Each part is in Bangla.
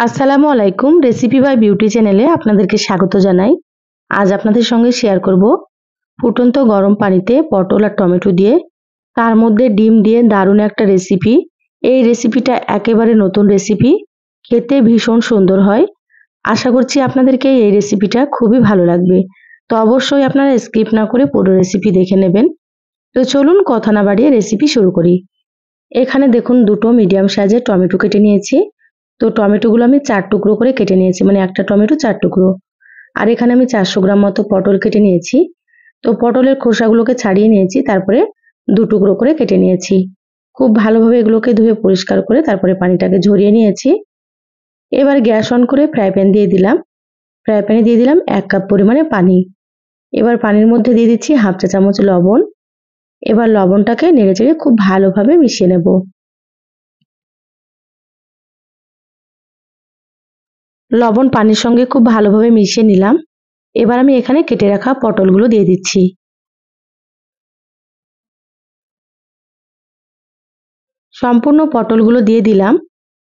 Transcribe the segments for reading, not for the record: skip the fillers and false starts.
আসসালামু আলাইকুম। রেসিপি বাই বিউটি চ্যানেলে আপনাদেরকে স্বাগত জানাই। আজ আপনাদের সঙ্গে শেয়ার করব ফুটন্ত গরম পানিতে পটল আর টমেটো দিয়ে তার মধ্যে ডিম দিয়ে দারুণ একটা রেসিপি। এই রেসিপিটা একেবারে নতুন রেসিপি, খেতে ভীষণ সুন্দর হয়। আশা করছি আপনাদেরকে এই রেসিপিটা খুবই ভালো লাগবে। তো অবশ্যই আপনারা স্কিপ না করে পুরো রেসিপি দেখে নেবেন। তো চলুন কথা না বাড়িয়ে রেসিপি শুরু করি। এখানে দেখুন দুটো মিডিয়াম সাইজের টমেটো কেটে নিয়েছি। তো টমেটোগুলো আমি 4 টুকরো করে কেটে নিয়েছি, মানে একটা টমেটো 4 টুকরো। আর এখানে আমি 400 গ্রাম মতো পটল কেটে নিয়েছি। তো পটলের খোসাগুলোকে ছাড়িয়ে নিয়েছি, তারপরে 2 টুকরো করে কেটে নিয়েছি। খুব ভালোভাবে এগুলোকে ধুয়ে পরিষ্কার করে তারপরে পানিটাকে ঝরিয়ে নিয়েছি। এবার গ্যাস অন করে ফ্রাই প্যান দিয়ে দিলাম। ফ্রাই প্যানে দিয়ে দিলাম 1 কাপ পরিমাণে পানি। এবার পানির মধ্যে দিয়ে দিচ্ছি হাফ চা চামচ লবণ। এবার লবণটাকে নেড়েচেড়ে খুব ভালোভাবে মিশিয়ে নেব। লবণ পানির সঙ্গে খুব ভালোভাবে মিশিয়ে নিলাম। এবার আমি এখানে কেটে রাখা পটলগুলো দিয়ে দিচ্ছি। সম্পূর্ণ পটলগুলো দিয়ে দিলাম।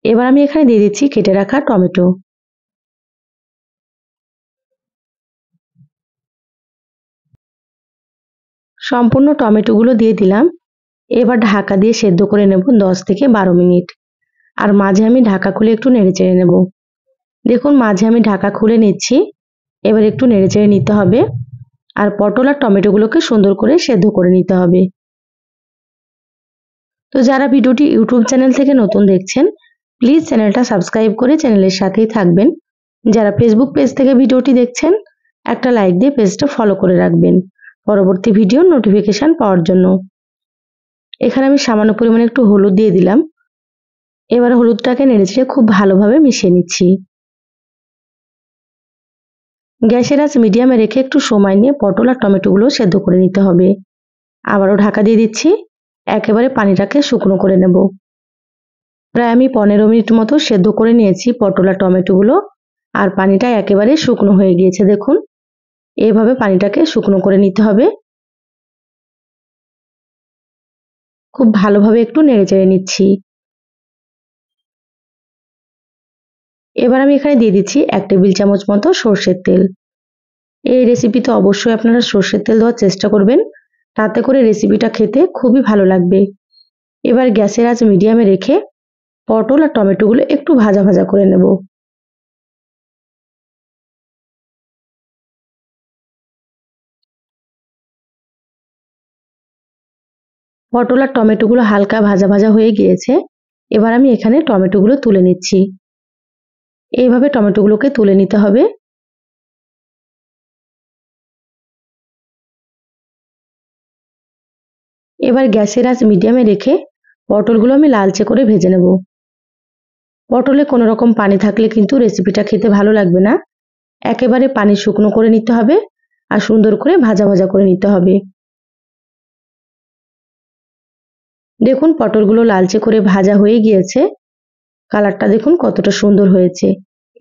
এবার আমি এখানে দিয়ে দিচ্ছি কেটে রাখা টমেটো। সম্পূর্ণ টমেটোগুলো দিয়ে দিলাম। এবার ঢাকা দিয়ে সেদ্ধ করে নেব 10 থেকে 12 মিনিট। আর মাঝে আমি ঢাকা খুলে একটু নেড়েচেড়ে নেব। দেখুন মাঝে আমি ঢাকা খুলে নিচ্ছি। এবার একটু নেড়েচেড়ে নিতে হবে। আর পটল আর টমেটোগুলোকে সুন্দর করে সেদ্ধ করে নিতে হবে। তো যারা ভিডিওটি ইউটিউব চ্যানেল থেকে নতুন দেখছেন, প্লিজ চ্যানেলটা সাবস্ক্রাইব করে চ্যানেলের সাথেই থাকবেন। যারা ফেসবুক পেজ থেকে ভিডিওটি দেখছেন, একটা লাইক দিয়ে পেজটা ফলো করে রাখবেন পরবর্তী ভিডিওর নোটিফিকেশন পাওয়ার জন্য। এখানে আমি সামান্য পরিমাণে একটু হলুদ দিয়ে দিলাম। এবার হলুদটাকে নেড়েচেড়ে খুব ভালোভাবে মিশিয়ে নিচ্ছি। গ্যাসের আঁচ মিডিয়ামে রেখে একটু সময় নিয়ে পটল আর টমেটোগুলো সেদ্ধ করে নিতে হবে। আবারও ঢাকা দিয়ে দিচ্ছি। একেবারে পানিটাকে শুকনো করে নেব। প্রায় আমি 15 মিনিট মতো সেদ্ধ করে নিয়েছি পটল আর টমেটোগুলো। আর পানিটা একেবারে শুকনো হয়ে গিয়েছে দেখুন। এইভাবে পানিটাকে শুকনো করে নিতে হবে। খুব ভালোভাবে একটু নেড়েচেড়ে নিচ্ছি। এবার আমি এখানে দিয়ে দিচ্ছি 1 টেবিল চামচ মতো সর্ষের তেল। এই রেসিপিতে অবশ্যই আপনারা সর্ষের তেল দেওয়ার চেষ্টা করবেন, তাতে করে রেসিপিটা খেতে খুবই ভালো লাগবে। এবার গ্যাসের আঁচ মিডিয়ামে রেখে পটল আর টমেটোগুলো একটু ভাজা ভাজা করে নেব। পটল আর টমেটোগুলো হালকা ভাজা ভাজা হয়ে গিয়েছে। এবার আমি এখানে টমেটোগুলো তুলে নিচ্ছি। এইভাবে টমেটোগুলোকে তুলে নিতে হবে। এবার গ্যাসের আঁচ মিডিয়ামে রেখে পটলগুলো আমি লালচে করে ভেজে নেব। পটলে কোনো রকম পানি থাকলে কিন্তু রেসিপিটা খেতে ভালো লাগবে না। একেবারে পানি শুকনো করে নিতে হবে আর সুন্দর করে ভাজা ভাজা করে নিতে হবে। দেখুন পটলগুলো লালচে করে ভাজা হয়ে গিয়েছে। কালারটা দেখুন কতটা সুন্দর হয়েছে।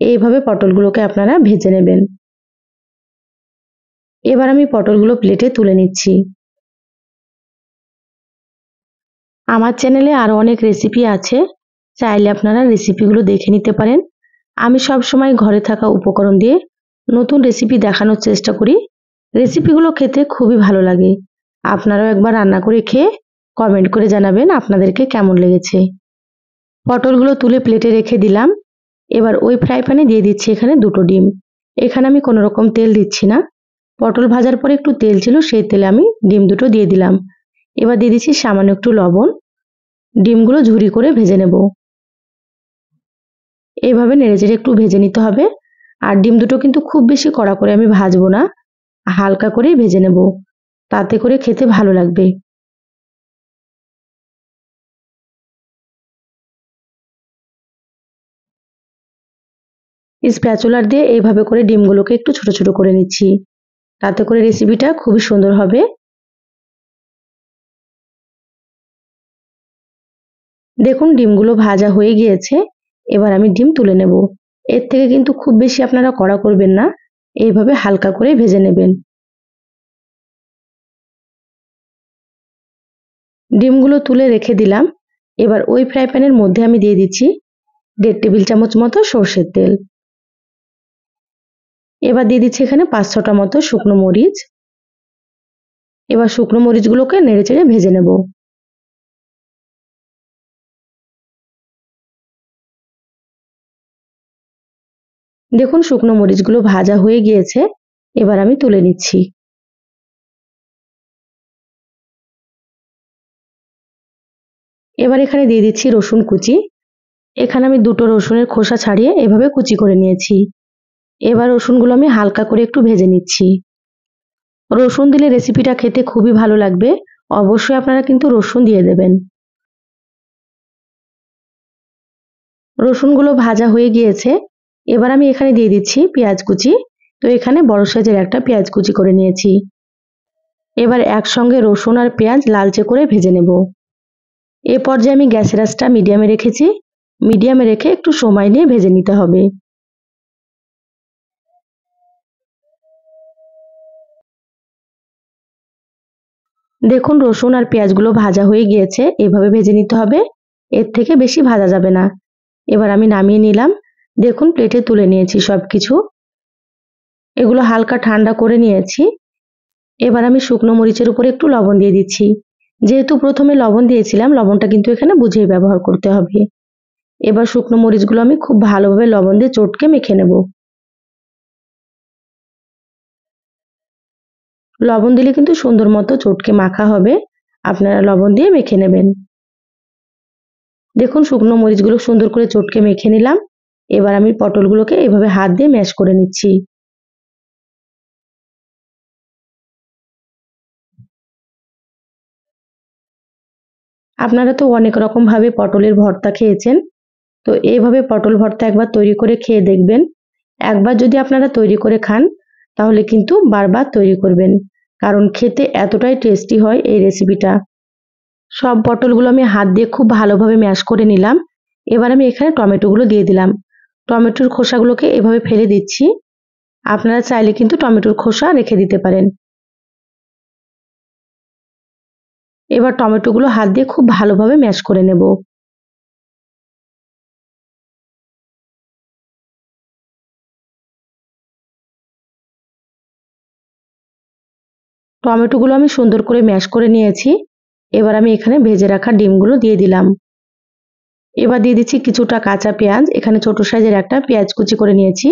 এইভাবে পটলগুলোকে আপনারা ভেজে নেবেন। এবার আমি পটলগুলো প্লেটে তুলে নিচ্ছি। আমার চ্যানেলে আরো অনেক রেসিপি আছে, চাইলে আপনারা রেসিপিগুলো দেখে নিতে পারেন। আমি সব সময় ঘরে থাকা উপকরণ দিয়ে নতুন রেসিপি দেখানোর চেষ্টা করি। রেসিপিগুলো খেতে খুবই ভালো লাগে। আপনারাও একবার রান্না করে খেয়ে কমেন্ট করে জানাবেন আপনাদেরকে কেমন লেগেছে। পটলগুলো তুলে প্লেটে রেখে দিলাম। এবার ওই ফ্রাই প্যানে দিয়ে দিচ্ছি এখানে 2টো ডিম। এখানে আমি কোনো রকম তেল দিচ্ছি না। পটল ভাজার পরে একটু তেল ছিল, সেই তেলে আমি ডিম দুটো দিয়ে দিলাম। এবার দিয়ে দিচ্ছি সামান্য একটু লবণ। ডিমগুলো ঝুরি করে ভেজে নেব। এইভাবে নেড়েচেড়ে একটু ভেজে নিতে হবে। আর ডিম দুটো কিন্তু খুব বেশি কড়া করে আমি ভাজবো না, হালকা করেই ভেজে নেব, তাতে করে খেতে ভালো লাগবে। স্প্যাচুলার দিয়ে এইভাবে করে ডিমগুলোকে একটু ছোট ছোট করে নিচ্ছি, তাতে করে রেসিপিটা খুবই সুন্দর হবে। দেখুন ডিমগুলো ভাজা হয়ে গিয়েছে। এবার আমি ডিম তুলে নেব। এর থেকে কিন্তু খুব বেশি আপনারা কড়া করবেন না, এইভাবে হালকা করে ভেজে নেবেন। ডিমগুলো তুলে রেখে দিলাম। এবার ওই ফ্রাই প্যানের মধ্যে আমি দিয়ে দিচ্ছি 1.5 টেবিল চামচ মতো সর্ষের তেল। এবার দিয়ে দিচ্ছি এখানে 5-6টা মতো শুকনো মরিচ। এবার শুকনো মরিচগুলোকে নেড়েচেড়ে ভেজে নেব। দেখুন শুকনো মরিচগুলো ভাজা হয়ে গিয়েছে, এবার আমি তুলে নিচ্ছি। এবার এখানে দিয়ে দিচ্ছি রসুন কুচি। এখানে আমি 2টো রসুনের খোসা ছাড়িয়ে এভাবে কুচি করে নিয়েছি। এবার রসুনগুলো আমি হালকা করে একটু ভেজে নিচ্ছি। রসুন দিলে রেসিপিটা খেতে খুবই ভালো লাগবে, অবশ্যই আপনারা কিন্তু রসুন দিয়ে দেবেন। রসুনগুলো ভাজা হয়ে গিয়েছে, এবার আমি এখানে দিয়ে দিচ্ছি পেঁয়াজ কুচি। তো এখানে বড় সাইজের একটা পেঁয়াজ কুচি করে নিয়েছি। এবার একসঙ্গে রসুন আর পেঁয়াজ লালচে করে ভেজে নেব। এ পর্যায়ে আমি গ্যাসের আঁচটা মিডিয়ামে রেখেছি। মিডিয়ামে রেখে একটু সময় নিয়ে ভেজে নিতে হবে। দেখুন রসুন আর পেঁয়াজগুলো ভাজা হয়ে গিয়েছে, এভাবে ভেজে নিতে হবে, এর থেকে বেশি ভাজা যাবে না। এবার আমি নামিয়ে নিলাম। দেখুন প্লেটে তুলে নিয়েছি সবকিছু। এগুলো হালকা ঠান্ডা করে নিয়েছি। এবার আমি শুকনো মরিচের উপরে একটু লবণ দিয়ে দিচ্ছি। যেহেতু প্রথমে লবণ দিয়েছিলাম, লবণটা কিন্তু এখানে বুঝেই ব্যবহার করতে হবে। এবার শুকনো মরিচগুলো আমি খুব ভালোভাবে লবণ দিয়ে চটকে মেখে নেব। লবণ দিলে কিন্তু সুন্দর মতো চটকে মাখা হবে, আপনারা লবণ দিয়ে মেখে নেবেন। দেখুন শুকনো মরিচগুলো সুন্দর করে চটকে মেখে নিলাম। এবার আমি পটলগুলোকে এভাবে হাত দিয়ে ম্যাশ করে নিচ্ছি। আপনারা তো অনেক রকম ভাবে পটলের ভর্তা খেয়েছেন, তো এইভাবে পটল ভর্তা একবার তৈরি করে খেয়ে দেখবেন। একবার যদি আপনারা তৈরি করে খান, তাহলে কিন্তু বারবার তৈরি করবেন, কারণ খেতে এতটাই টেস্টি হয় এই রেসিপিটা। সব পটলগুলো আমি হাত দিয়ে খুব ভালোভাবে ম্যাশ করে নিলাম। এবার আমি এখানে টমেটোগুলো দিয়ে দিলাম। টমেটোর খোসাগুলোকে এভাবে ফেলে দিচ্ছি। আপনারা চাইলে কিন্তু টমেটোর খোসা রেখে দিতে পারেন। এবার টমেটোগুলো হাত দিয়ে খুব ভালোভাবে ম্যাশ করে নেব। টমেটোগুলো আমি সুন্দর করে ম্যাশ করে নিয়েছি। এবার আমি এখানে ভেজে রাখা ডিমগুলো দিয়ে দিলাম। এবার দিয়ে দিচ্ছি কিছুটা কাঁচা পেঁয়াজ। এখানে ছোট সাইজের একটা পেঁয়াজ কুচি করে নিয়েছি।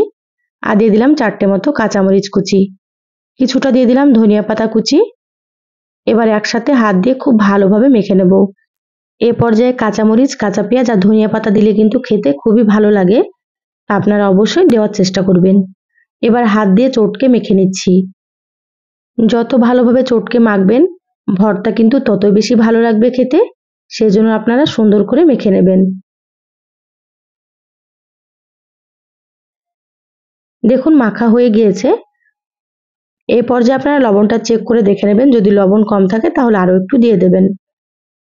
আর দিয়ে দিলাম 4টে মতো কাঁচামরিচ কুচি। কিছুটা দিয়ে দিলাম ধনিয়া পাতা কুচি। এবার একসাথে হাত দিয়ে খুব ভালোভাবে মেখে নেব। এ পর্যায়ে কাঁচামরিচ, কাঁচা পেঁয়াজ আর ধনিয়া পাতা দিলে কিন্তু খেতে খুবই ভালো লাগে। আপনারা অবশ্যই দেওয়ার চেষ্টা করবেন। এবার হাত দিয়ে চটকে মেখে নিচ্ছি। যত ভালোভাবে চটকে মাখবেন, ভর্তা কিন্তু ততই বেশি ভালো লাগবে খেতে। সেজন্য আপনারা সুন্দর করে মেখে নেবেন। দেখুন মাখা হয়ে গিয়েছে। এই পর্যায়ে আপনারা লবণটা চেক করে দেখে নেবেন। যদি লবণ কম থাকে তাহলে আরো একটু দিয়ে দেবেন।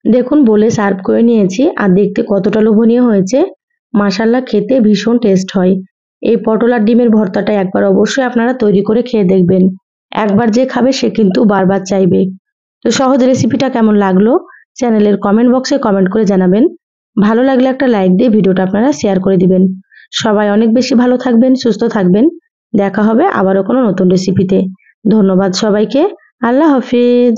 দেখুন বলে সার্ভ করে নিয়েছি, আর দেখতে কতটা লোভনীয় হয়েছে। মাশাআল্লাহ খেতে ভীষণ টেস্ট হয়। এই পটল আর ডিমের ভর্তাটা একবার অবশ্যই আপনারা তৈরি করে খেয়ে দেখবেন। একবার যে খাবে সে কিন্তু বারবার চাইবে। তো সহজ রেসিপিটা কেমন লাগলো চ্যানেলের কমেন্ট বক্সে কমেন্ট করে জানাবেন। ভালো লাগলে একটা লাইক দিয়ে ভিডিওটা আপনারা শেয়ার করে দিবেন। সবাই অনেক বেশি ভালো থাকবেন, সুস্থ থাকবেন। দেখা হবে আবারও কোনো নতুন রেসিপিতে। ধন্যবাদ সবাইকে। আল্লাহ হাফেজ।